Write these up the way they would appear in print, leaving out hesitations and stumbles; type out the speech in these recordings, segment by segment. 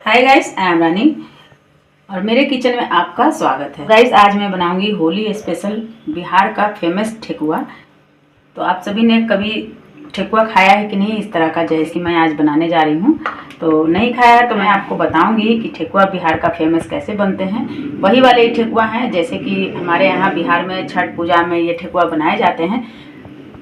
Hi guys, I am रानी और मेरे kitchen में आपका स्वागत है। गाइस, आज मैं बनाऊंगी होली स्पेशल बिहार का फेमस ठेकुआ। तो आप सभी ने कभी ठेकुआ खाया है कि नहीं इस तरह का, जैसे कि मैं आज बनाने जा रही हूँ। तो नहीं खाया है तो मैं आपको बताऊंगी कि ठेकुआ बिहार का फेमस कैसे बनते हैं। वही वाले ठेकुआ हैं जैसे कि हमारे यहाँ बिहार में छठ पूजा में ये ठेकुआ बनाए जाते हैं।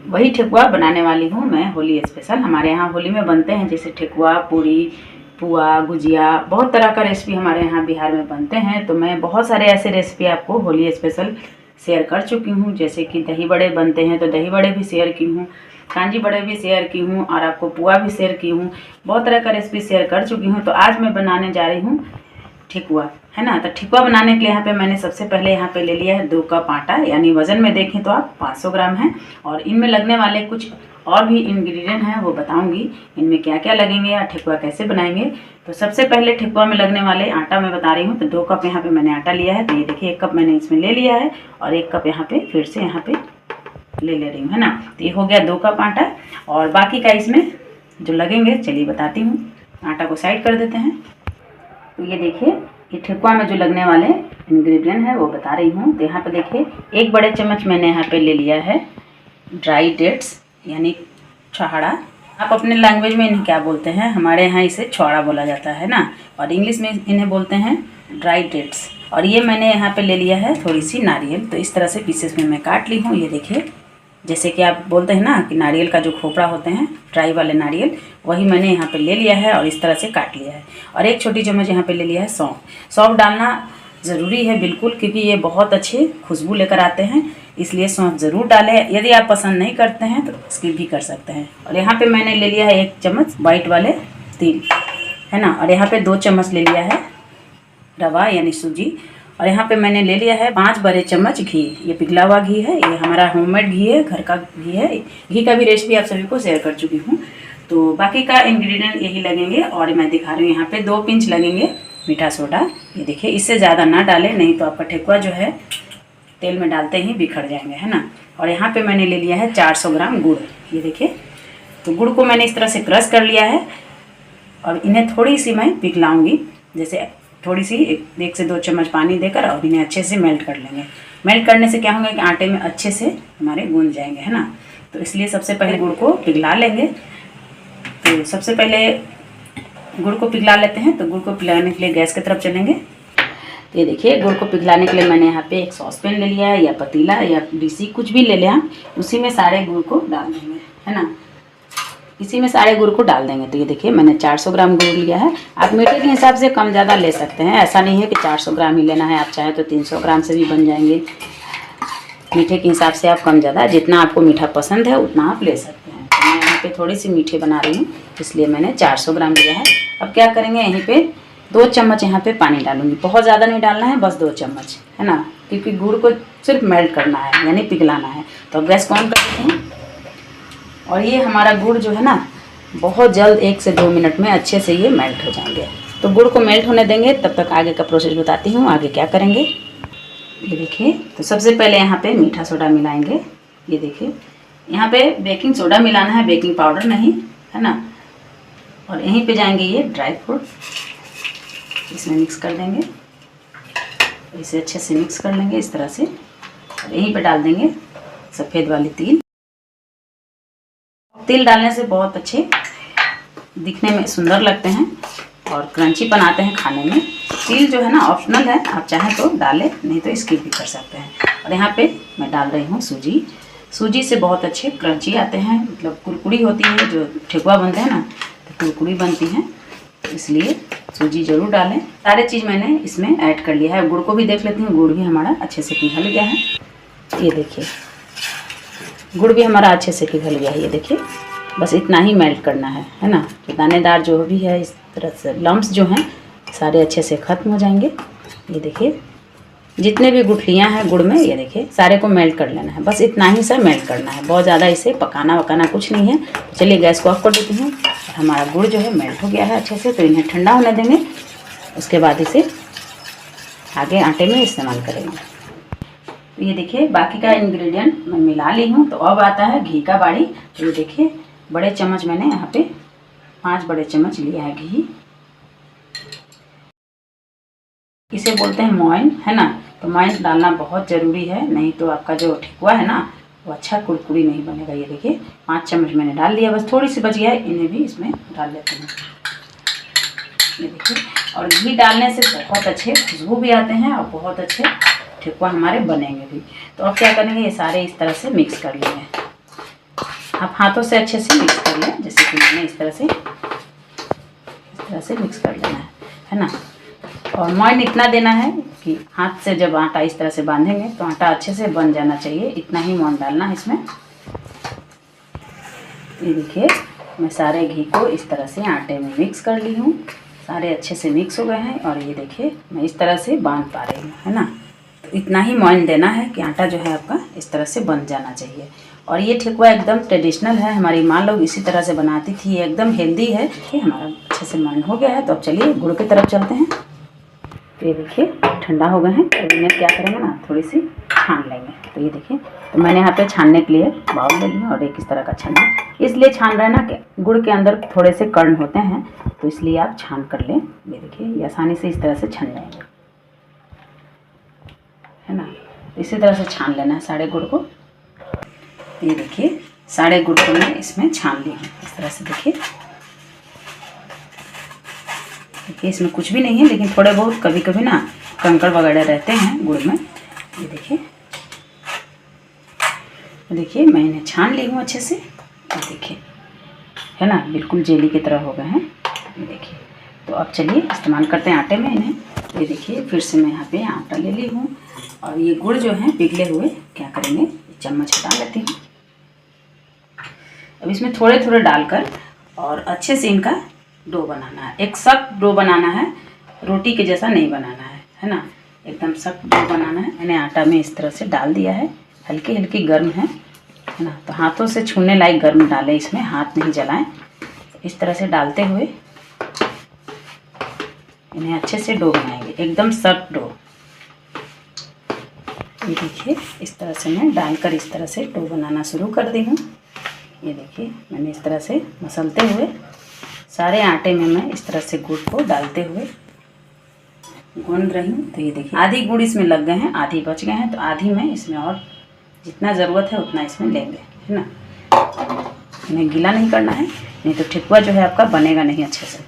वही ठेकुआ बनाने वाली हूँ मैं होली स्पेशल। हमारे यहाँ होली में बनते हैं जैसे ठेकुआ, पूरी, पुआ, गुजिया, बहुत तरह का रेसिपी हमारे यहाँ बिहार में बनते हैं। तो मैं बहुत सारे ऐसे रेसिपी आपको होली स्पेशल शेयर कर चुकी हूँ। जैसे कि दही बड़े बनते हैं तो दही बड़े भी शेयर की हूँ, कांजी बड़े भी शेयर की हूँ और आपको पुआ भी शेयर की हूँ। बहुत तरह का रेसिपी शेयर कर चुकी हूँ। तो आज मैं बनाने जा रही हूँ ठेकुआ, है ना। तो ठेकुआ बनाने के लिए यहाँ पे मैंने सबसे पहले यहाँ पे ले लिया है 2 कप आटा, यानी वज़न में देखें तो आप 500 ग्राम है। और इनमें लगने वाले कुछ और भी इंग्रेडिएंट हैं वो बताऊंगी, इनमें क्या क्या लगेंगे या ठेकुआ कैसे बनाएंगे। तो सबसे पहले ठेकुआ में लगने वाले आटा मैं बता रही हूँ। तो 2 कप यहाँ पे मैंने आटा लिया है। तो ये देखिए 1 कप मैंने इसमें ले लिया है और 1 कप यहाँ पे फिर से यहाँ पे ले रही हूँ, है ना। तो ये हो गया 2 कप आटा। और बाकी का इसमें जो लगेंगे चलिए बताती हूँ। आटा को साइड कर देते हैं। तो ये देखिए ये ठेकुआ में जो लगने वाले इंग्रेडिएंट है वो बता रही हूँ। तो यहाँ पे देखिए 1 बड़े चम्मच मैंने यहाँ पे ले लिया है ड्राई डेट्स, यानी छुहाड़ा। आप अपने लैंग्वेज में इन्हें क्या बोलते हैं, हमारे यहाँ इसे छुहाड़ा बोला जाता है ना, और इंग्लिश में इन्हें बोलते हैं ड्राई डेट्स। और ये मैंने यहाँ पे ले लिया है थोड़ी सी नारियल। तो इस तरह से पीसेस में मैं काट ली हूँ। ये देखिए जैसे कि आप बोलते हैं ना कि नारियल का जो खोपड़ा होते हैं, ड्राई वाले नारियल, वही मैंने यहाँ पे ले लिया है और इस तरह से काट लिया है। और 1 छोटी चम्मच यहाँ पे ले लिया है सौंफ। सौंफ डालना ज़रूरी है बिल्कुल, क्योंकि ये बहुत अच्छे खुशबू लेकर आते हैं, इसलिए सौंफ ज़रूर डालें। यदि आप पसंद नहीं करते हैं तो स्किप भी कर सकते हैं। और यहाँ पे मैंने ले लिया है 1 चम्मच वाइट वाले तिल, है ना। और यहाँ पे 2 चम्मच ले लिया है रवा यानी सूजी। और यहाँ पे मैंने ले लिया है 5 बड़े चम्मच घी। ये पिघला हुआ घी है, ये हमारा होममेड घी है, घर का घी है। घी का भी रेसिपी आप सभी को शेयर कर चुकी हूँ। तो बाकी का इंग्रेडिएंट यही लगेंगे। और मैं दिखा रही हूँ यहाँ पे 2 पिंच लगेंगे मीठा सोडा। ये देखिए इससे ज़्यादा ना डालें, नहीं तो आपका ठेकुआ जो है तेल में डालते ही बिखर जाएंगे, है ना। और यहाँ पे मैंने ले लिया है 400 ग्राम गुड़। ये देखिए, तो गुड़ को मैंने इस तरह से क्रश कर लिया है और इन्हें थोड़ी सी मैं पिघलाऊँगी, जैसे थोड़ी सी 1 से 2 चम्मच पानी देकर, और इन्हें अच्छे से मेल्ट कर लेंगे। मेल्ट करने से क्या होगा कि आटे में अच्छे से हमारे गूंज जाएंगे, है ना। तो इसलिए सबसे पहले गुड़ को पिघला लेंगे। तो सबसे पहले गुड़ को पिघला लेते हैं। तो गुड़ को पिघलाने के लिए गैस की तरफ चलेंगे। तो ये देखिए गुड़ को पिघलाने के लिए मैंने यहाँ पे एक सॉसपैन ले लिया है, या पतीला या डीसी, कुछ भी ले लें आप। उसी में सारे गुड़ को डाल देंगे, है ना। इसी में सारे गुड़ को डाल देंगे। तो ये देखिए मैंने 400 ग्राम गुड़ लिया है। आप मीठे के हिसाब से कम ज़्यादा ले सकते हैं, ऐसा नहीं है कि 400 ग्राम ही लेना है। आप चाहे तो 300 ग्राम से भी बन जाएंगे। मीठे के हिसाब से आप कम ज़्यादा, जितना आपको मीठा पसंद है उतना आप ले सकते हैं। तो मैं यहाँ पे थोड़ी सी मीठे बना रही हूँ, इसलिए मैंने 400 ग्राम लिया है। अब क्या करेंगे, यहीं पे 2 चम्मच यहाँ पे पानी डालूंगी। बहुत ज़्यादा नहीं डालना है, बस 2 चम्मच, है ना, क्योंकि गुड़ को सिर्फ मेल्ट करना है, यानी पिघलाना है। तो अब गैस को ऑन कर देते हैं। और ये हमारा गुड़ जो है ना, बहुत जल्द 1 से 2 मिनट में अच्छे से ये मेल्ट हो जाएंगे। तो गुड़ को मेल्ट होने देंगे, तब तक आगे का प्रोसेस बताती हूँ आगे क्या करेंगे। ये देखिए, तो सबसे पहले यहाँ पे मीठा सोडा मिलाएंगे। ये देखिए यहाँ पे बेकिंग सोडा मिलाना है, बेकिंग पाउडर नहीं, है ना। और यहीं पे जाएंगे ये ड्राई फ्रूट, इसमें मिक्स कर देंगे। इसे अच्छे से मिक्स कर लेंगे इस तरह से। और यहीं पे डाल देंगे सफ़ेद वाली तिल। तिल डालने से बहुत अच्छे दिखने में सुंदर लगते हैं और क्रंची बनाते हैं खाने में। तिल जो है ना ऑप्शनल है, आप चाहें तो डालें, नहीं तो स्किप भी कर सकते हैं। और यहाँ पे मैं डाल रही हूँ सूजी। सूजी से बहुत अच्छे क्रंची आते हैं, मतलब कुरकुरी होती है। जो ठेकुआ बनते हैं ना तो कुरकुरी बनती हैं, इसलिए सूजी ज़रूर डालें। सारे चीज़ मैंने इसमें ऐड कर लिया है। गुड़ को भी देख लेती हूँ, गुड़ भी हमारा अच्छे से पिघल गया है। ये देखिए गुड़ भी हमारा अच्छे से पिघल गया है। ये देखिए बस इतना ही मेल्ट करना है ना। तो दानेदार जो भी है इस तरह से लम्प्स जो हैं सारे अच्छे से ख़त्म हो जाएंगे। ये देखिए जितने भी गुठलियाँ हैं गुड़ में, ये देखिए सारे को मेल्ट कर लेना है, बस इतना ही सा मेल्ट करना है। बहुत ज़्यादा इसे पकाना वकाना कुछ नहीं है। तो चलिए गैस को ऑफ कर देती हूँ। हमारा गुड़ जो है मेल्ट हो गया है अच्छे से। तो इन्हें ठंडा होने देंगे, उसके बाद इसे आगे आटे में इस्तेमाल करेंगे। तो ये देखिए बाकी का इंग्रेडिएंट मैं मिला ली हूँ। तो अब आता है घी का बारी। तो ये देखिए बड़े चम्मच मैंने यहाँ पे 5 बड़े चम्मच लिया है घी। इसे बोलते हैं मोइन, है ना। तो मोइन डालना बहुत ज़रूरी है, नहीं तो आपका जो ठेकुआ है ना वो अच्छा कुरकुरी नहीं बनेगा। ये देखिए 5 चम्मच मैंने डाल दिया, बस थोड़ी सी बच गया है, इन्हें भी इसमें डाल लेते हैं। ये देखिए, और घी डालने से बहुत अच्छे खुशबू भी आते हैं और बहुत अच्छे ठेकुआ हमारे बनेंगे भी। तो अब क्या करेंगे, ये सारे इस तरह से मिक्स कर लेंगे। आप हाथों से अच्छे से मिक्स कर लें, जैसे कि मैंने इस तरह से मिक्स कर लेना है ना। और मोइन इतना देना है कि हाथ से जब आटा इस तरह से बांधेंगे तो आटा अच्छे से बन जाना चाहिए, इतना ही मोइन डालना है इसमें। ये देखिए, मैं सारे घी को इस तरह से आटे में मिक्स कर ली हूँ, सारे अच्छे से मिक्स हो गए हैं। और ये देखिए मैं इस तरह से बांध पा रही हूँ, है ना। तो इतना ही मोइन देना है कि आटा जो है आपका इस तरह से बन जाना चाहिए। और ये ठेकुआ एकदम ट्रेडिशनल है, हमारी माँ लोग इसी तरह से बनाती थी, ये एकदम हेल्दी है। देखिए हमारा अच्छे से मोइन हो गया है। तो अब चलिए गुड़ की तरफ चलते हैं। तो ये देखिए ठंडा हो गए हैं, तो इन्हें क्या करेंगे ना, थोड़ी सी छान लेंगे। तो ये देखिए, तो मैंने यहाँ पे छानने के लिए बाउल ले लिया और एक इस तरह का छन्ना, इसलिए छान रहे हैं ना कि गुड़ के अंदर थोड़े से कण होते हैं, तो इसलिए आप छान कर लें। ये देखिए ये आसानी से इस तरह से छन जाएंगे, है ना। इसी तरह से छान लेना है सारे गुड़ को। ये देखिए सारे गुड़ को मैं इसमें छान ली हूँ इस तरह से। देखिए इसमें कुछ भी नहीं है, लेकिन थोड़े बहुत कभी कभी ना कंकड़ वगैरह रहते हैं गुड़ में। ये देखिए मैं इन्हें छान ली हूँ अच्छे से। ये देखिए, है ना, बिल्कुल जेली की तरह हो गए हैं। ये देखिए, तो अब चलिए इस्तेमाल करते हैं आटे में इन्हें। ये देखिए फिर से मैं यहाँ पे आटा ले ली हूँ और ये गुड़ जो है पिघले हुए क्या करेंगे, चम्मच हटा लेते हैं। अब इसमें थोड़े थोड़े डालकर और अच्छे से इनका डो बनाना है। एक सख्त डो बनाना है, रोटी के जैसा नहीं बनाना है ना, एकदम सख्त डो बनाना है। मैंने आटा में इस तरह से डाल दिया है, हल्की हल्की गर्म है ना, तो हाथों से छूने लायक गर्म डालें, इसमें हाथ नहीं जलाएं। इस तरह से डालते हुए इन्हें अच्छे से डो बनाएंगे, एकदम सख्त डो। ये देखिए इस तरह से मैं डालकर इस तरह से डो बनाना शुरू कर दी हूँ। ये देखिए मैंने इस तरह से मसलते हुए सारे आटे में मैं इस तरह से गुड़ को डालते हुए गूंद रही हूँ। तो ये देखिए आधी गुड़ इसमें लग गए हैं, आधी बच गए हैं, तो आधी में इसमें और जितना ज़रूरत है उतना इसमें लेंगे, है ना। इन्हें गीला नहीं करना है, नहीं तो ठेकुआ जो है आपका बनेगा नहीं अच्छे से।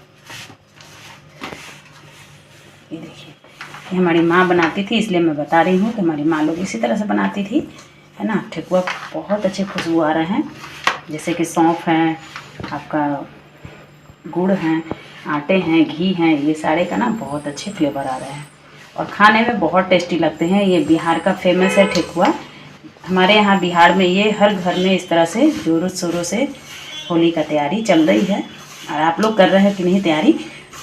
ये देखिए ये हमारी माँ बनाती थी, इसलिए मैं बता रही हूँ कि हमारी माँ लोग इसी तरह से बनाती थी, है ना। ठेकुआ बहुत अच्छे खुशबू आ रहे हैं, जैसे कि सौंफ है, आपका गुड़ हैं, आटे हैं, घी हैं, ये सारे का ना बहुत अच्छे फ्लेवर आ रहे हैं और खाने में बहुत टेस्टी लगते हैं। ये बिहार का फेमस है ठेकुआ। हमारे यहाँ बिहार में ये हर घर में इस तरह से जोरों शोरों से होली का तैयारी चल रही है। और आप लोग कर रहे हैं कि नहीं तैयारी,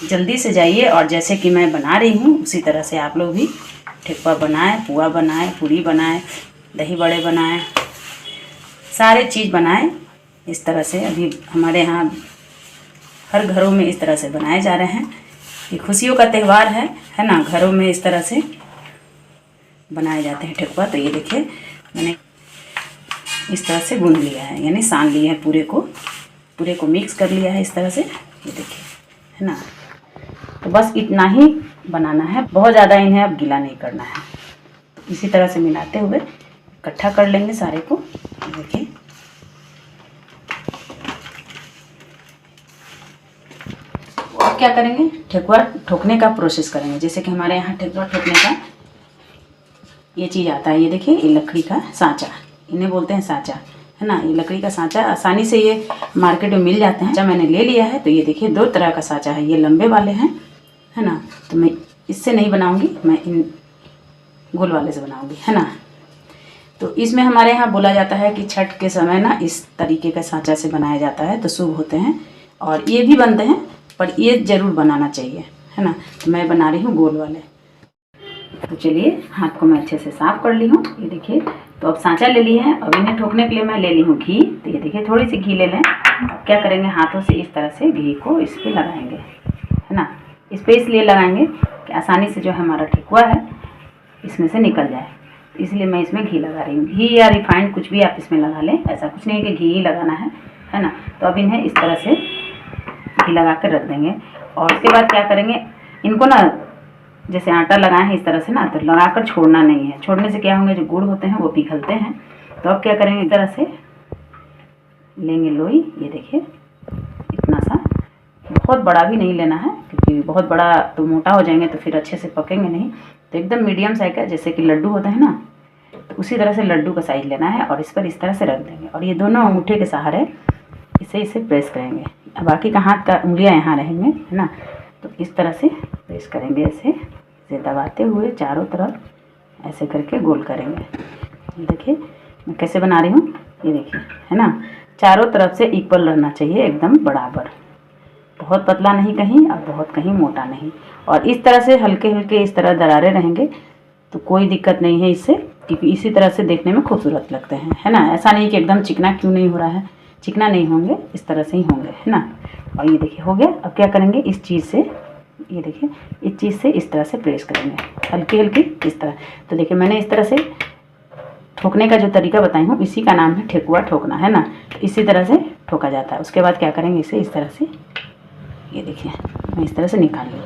जल्दी से जाइए और जैसे कि मैं बना रही हूँ उसी तरह से आप लोग भी ठेकुआ बनाएं, पुआ बनाएं, पूरी बनाएं, दही बड़े बनाएं, सारे चीज़ बनाएं इस तरह से। अभी हमारे यहाँ हर घरों में इस तरह से बनाए जा रहे हैं। ये खुशियों का त्यौहार है ना, घरों में इस तरह से बनाए जाते हैं ठेकुआ। तो ये देखिए मैंने इस तरह से गूंद लिया है, यानी सान लिया है, पूरे को मिक्स कर लिया है इस तरह से। ये देखिए, है ना। तो बस इतना ही बनाना है, बहुत ज़्यादा इन्हें अब गीला नहीं करना है। तो इसी तरह से मिलाते हुए इकट्ठा कर लेंगे सारे को। देखिए अब क्या करेंगे, ठेकुआ ठोकने का प्रोसेस करेंगे। जैसे कि हमारे यहाँ ठेकुआ ठोकने का ये चीज़ आता है, ये देखिए ये लकड़ी का सांचा, इन्हें बोलते हैं सांचा, है ना। ये लकड़ी का सांचा आसानी से ये मार्केट में मिल जाते हैं। सांचा मैंने ले लिया है। तो ये देखिए 2 तरह का सांचा है, ये लंबे वाले हैं, है ना। तो मैं इससे नहीं बनाऊंगी, मैं इन गोल वाले से बनाऊंगी, है ना। तो इसमें हमारे यहाँ बोला जाता है कि छठ के समय ना इस तरीके का सांचा से बनाया जाता है तो शुभ होते हैं। और ये भी बनते हैं, पर ये ज़रूर बनाना चाहिए, है ना। तो मैं बना रही हूँ गोल वाले। तो चलिए हाथ को मैं अच्छे से साफ़ कर ली हूँ। ये देखिए, तो अब सांचा ले लिए हैं। अब इन्हें ठोकने के लिए मैं ले ली हूँ घी। तो ये देखिए थोड़ी सी घी ले लें। अब क्या करेंगे, हाथों से इस तरह से घी को इस पर लगाएंगे, है ना। इस पर इसलिए लगाएंगे कि आसानी से जो हमारा ठेकुआ है इसमें से निकल जाए, इसलिए मैं इसमें घी लगा रही हूँ। घी या रिफाइंड कुछ भी आप इसमें लगा लें, ऐसा कुछ नहीं है कि घी ही लगाना है ना। तो अब इन्हें इस तरह से घी लगा कर रख देंगे। और उसके बाद क्या करेंगे, इनको ना जैसे आटा लगाए हैं इस तरह से ना, तो लगाकर छोड़ना नहीं है। छोड़ने से क्या होंगे, जो गुड़ होते हैं वो पिघलते हैं। तो अब क्या करेंगे, इस तरह से लेंगे लोई, ये देखिए इतना सा, बहुत बड़ा भी नहीं लेना है क्योंकि बहुत बड़ा तो मोटा हो जाएंगे तो फिर अच्छे से पकेंगे नहीं। तो एकदम मीडियम साइज का, जैसे कि लड्डू होता है ना, तो उसी तरह से लड्डू का साइज लेना है और इस पर इस तरह से रख देंगे और ये दोनों अंगूठे के सहारे इसे प्रेस करेंगे। बाकी का हाथ का उंगलियां यहाँ रहेंगे, है ना। तो इस तरह से प्रेस करेंगे, इसे दबाते हुए चारों तरफ ऐसे करके गोल करेंगे। ये देखिए मैं कैसे बना रही हूँ, ये देखिए, है ना। चारों तरफ से इक्वल रहना चाहिए, एकदम बराबर, बहुत पतला नहीं कहीं और बहुत कहीं मोटा नहीं। और इस तरह से हल्के हल्के इस तरह दरारे रहेंगे तो कोई दिक्कत नहीं है इससे, क्योंकि इसी तरह से देखने में खूबसूरत लगते हैं, है ना। ऐसा नहीं कि एकदम चिकना क्यों नहीं हो रहा है, चिकना नहीं होंगे, इस तरह से ही होंगे, है ना। और ये देखिए हो गया। अब क्या करेंगे, इस चीज़ से, ये देखिए इस चीज़ से इस तरह से प्रेस करेंगे हल्की हल्की इस तरह। तो देखिए मैंने इस तरह से ठोकने का जो तरीका बताई हूँ, इसी का नाम है ठेकुआ ठोकना, है ना। तो इसी तरह से ठोका जाता है। उसके बाद क्या करेंगे, इसे इस तरह से, ये देखिए मैं इस तरह से निकाल लूँ।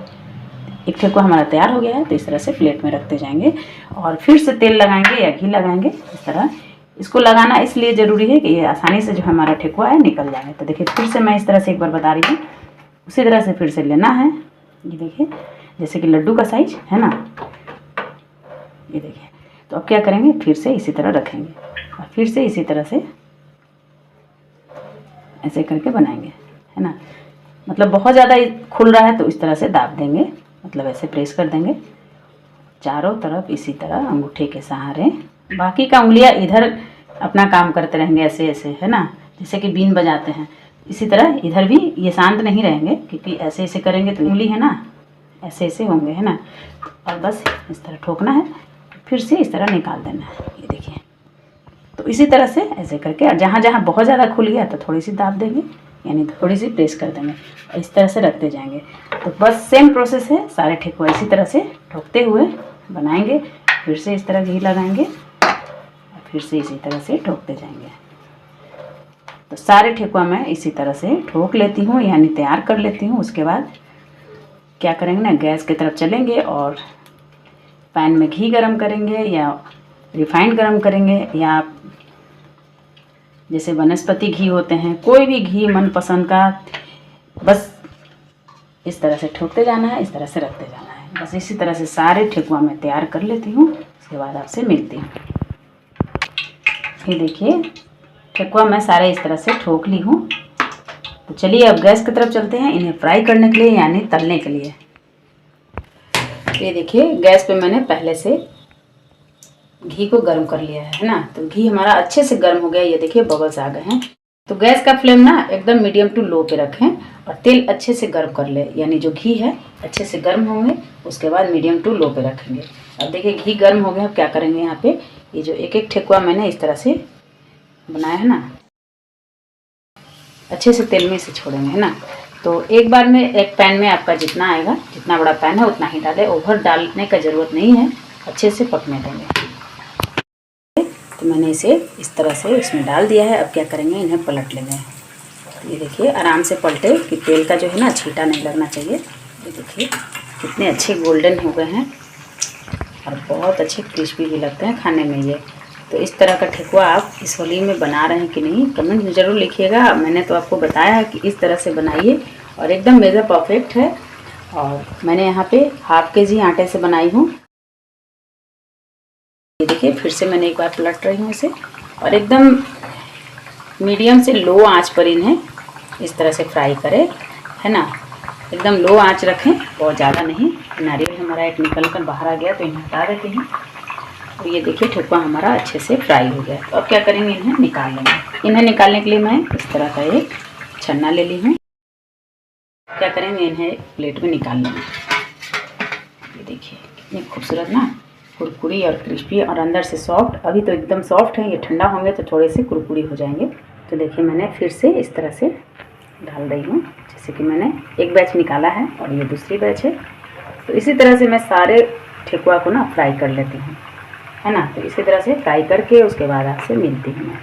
एक ठेकुआ हमारा तैयार हो गया है। तो इस तरह से प्लेट में रखते जाएंगे और फिर से तेल लगाएंगे या घी लगाएंगे इस तरह। इसको लगाना इसलिए ज़रूरी है कि ये आसानी से जो हमारा ठेकुआ है निकल जाए। तो देखिए फिर से मैं इस तरह से एक बार बता रही हूँ, उसी तरह से फिर से लेना है। ये देखिए जैसे कि लड्डू का साइज, है ना, ये देखिए। तो अब क्या करेंगे, फिर से इसी तरह रखेंगे और फिर से इसी तरह से ऐसे करके बनाएंगे, है ना। मतलब बहुत ज़्यादा खुल रहा है तो इस तरह से दाब देंगे, मतलब ऐसे प्रेस कर देंगे चारों तरफ इसी तरह अंगूठे के सहारे। बाकी का उंगलियां इधर अपना काम करते रहेंगे ऐसे ऐसे, है ना, जैसे कि बीन बजाते हैं। इसी तरह इधर भी ये शांत नहीं रहेंगे, क्योंकि ऐसे ऐसे करेंगे तो उंगली, है ना, ऐसे ऐसे होंगे, है ना। और बस इस तरह ठोकना है, फिर से इस तरह निकाल देना है, ये देखिए। तो इसी तरह से ऐसे करके, और जहाँ जहाँ बहुत ज़्यादा खुल गया तो थोड़ी सी दाब देंगे, यानी थोड़ी सी प्रेस कर देंगे और इस तरह से रखते जाएंगे। तो बस सेम प्रोसेस है, सारे ठेकुआ इसी तरह से ठोकते हुए बनाएंगे। फिर से इस तरह घी लगाएंगे और फिर से इसी तरह से ठोकते जाएंगे। तो सारे ठेकुआ मैं इसी तरह से ठोक लेती हूँ, यानी तैयार कर लेती हूँ। उसके बाद क्या करेंगे ना, गैस की तरफ चलेंगे और पैन में घी गरम करेंगे या रिफाइंड गरम करेंगे, या जैसे वनस्पति घी होते हैं, कोई भी घी मनपसंद का। बस इस तरह से ठोकते जाना है, इस तरह से रखते जाना है। बस इसी तरह से सारे ठेकुआ मैं तैयार कर लेती हूँ। उसके बाद आपसे मिलती हूँ। ये देखिए ठेकुआ मैं सारे इस तरह से ठोक ली हूँ। तो चलिए अब गैस की तरफ चलते हैं इन्हें फ्राई करने के लिए, यानी तलने के लिए। ये देखिए गैस पे मैंने पहले से घी को गर्म कर लिया है ना। तो घी हमारा अच्छे से गर्म हो गया, ये देखिए बबल्स आ गए हैं। तो गैस का फ्लेम ना एकदम मीडियम टू लो पे रखें और तेल अच्छे से गर्म कर ले, यानी जो घी है अच्छे से गर्म होंगे। उसके बाद मीडियम टू लो पे रखेंगे। अब देखिए घी गर्म हो गया। अब क्या करेंगे, यहाँ पे ये जो एक एक ठेकुआ मैंने इस तरह से बनाया है ना, अच्छे से तेल में इसे छोड़ेंगे, है ना। तो एक बार में एक पैन में आपका जितना आएगा, जितना बड़ा पैन है उतना ही डालें, ओवर डालने का ज़रूरत नहीं है, अच्छे से पकने देंगे। तो मैंने इसे इस तरह से इसमें डाल दिया है। अब क्या करेंगे, इन्हें पलट लेंगे। ये देखिए आराम से पलटे कि तेल का जो है ना छींटा नहीं लगना चाहिए। ये देखिए कितने अच्छे गोल्डन हो गए हैं और बहुत अच्छे क्रिस्पी भी लगते हैं खाने में ये। तो इस तरह का ठेकुआ आप इस होली में बना रहे हैं कि नहीं, कमेंट में ज़रूर लिखिएगा। मैंने तो आपको बताया है कि इस तरह से बनाइए और एकदम मेज़र परफेक्ट है। और मैंने यहाँ पे ½ kg आटे से बनाई हूँ। ये देखिए फिर से मैंने एक बार पलट रही हूँ इसे, और एकदम मीडियम से लो आंच पर इन्हें इस तरह से फ्राई करें, है ना। एकदम लो आंच रखें, बहुत ज़्यादा नहीं। नारियल हमारा एक निकल कर बाहर आ गया तो इन्हें हटा देते हैं। तो ये देखिए ठेकुआ हमारा अच्छे से फ्राई हो गया। तो अब क्या करेंगे, इन्हें निकाल लेंगे। इन्हें निकालने के लिए मैं इस तरह का एक छन्ना ले ली हूँ। क्या करेंगे, इन्हें प्लेट में निकाल लेंगे। ये देखिए कितनी खूबसूरत ना, कुरकुरी और क्रिस्पी और अंदर से सॉफ्ट। अभी तो एकदम सॉफ्ट है, ये ठंडा होंगे तो थोड़े से कुरकुरी हो जाएंगे। तो देखिए मैंने फिर से इस तरह से डाल रही हूँ, जैसे कि मैंने एक बैच निकाला है और ये दूसरी बैच है। तो इसी तरह से मैं सारे ठेकुआ को ना फ्राई कर लेती हूँ, है ना। तो इसी तरह से फ्राई करके उसके बाद आपसे मिलती हूँ मैं।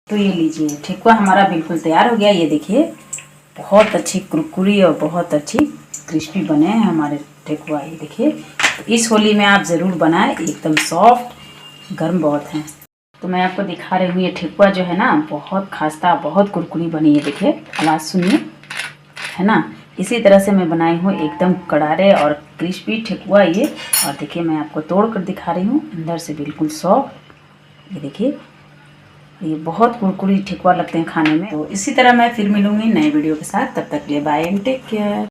तो ये लीजिए ठेकुआ हमारा बिल्कुल तैयार हो गया। ये देखिए बहुत अच्छी कुरकुरी और बहुत अच्छी क्रिस्पी बने हैं हमारे ठेकुआ। ये देखिए, इस होली में आप ज़रूर बनाएं, एकदम सॉफ्ट, गर्म बहुत है। तो मैं आपको दिखा रही हूँ, ये ठेकुआ जो है ना बहुत खास्ता, बहुत कुरकुरी बनी है। देखिए आवाज़ सुनिए, है ना। इसी तरह से मैं बनाई हूँ एकदम करारे और क्रिस्पी ठेकुआ ये। और देखिए मैं आपको तोड़ कर दिखा रही हूँ, अंदर से बिल्कुल सॉफ्ट। ये देखिए, ये बहुत कुरकुरी ठेकुआ लगते हैं खाने में। तो इसी तरह मैं फिर मिलूँगी नए वीडियो के साथ, तब तक के लिए बाय एंड टेक केयर।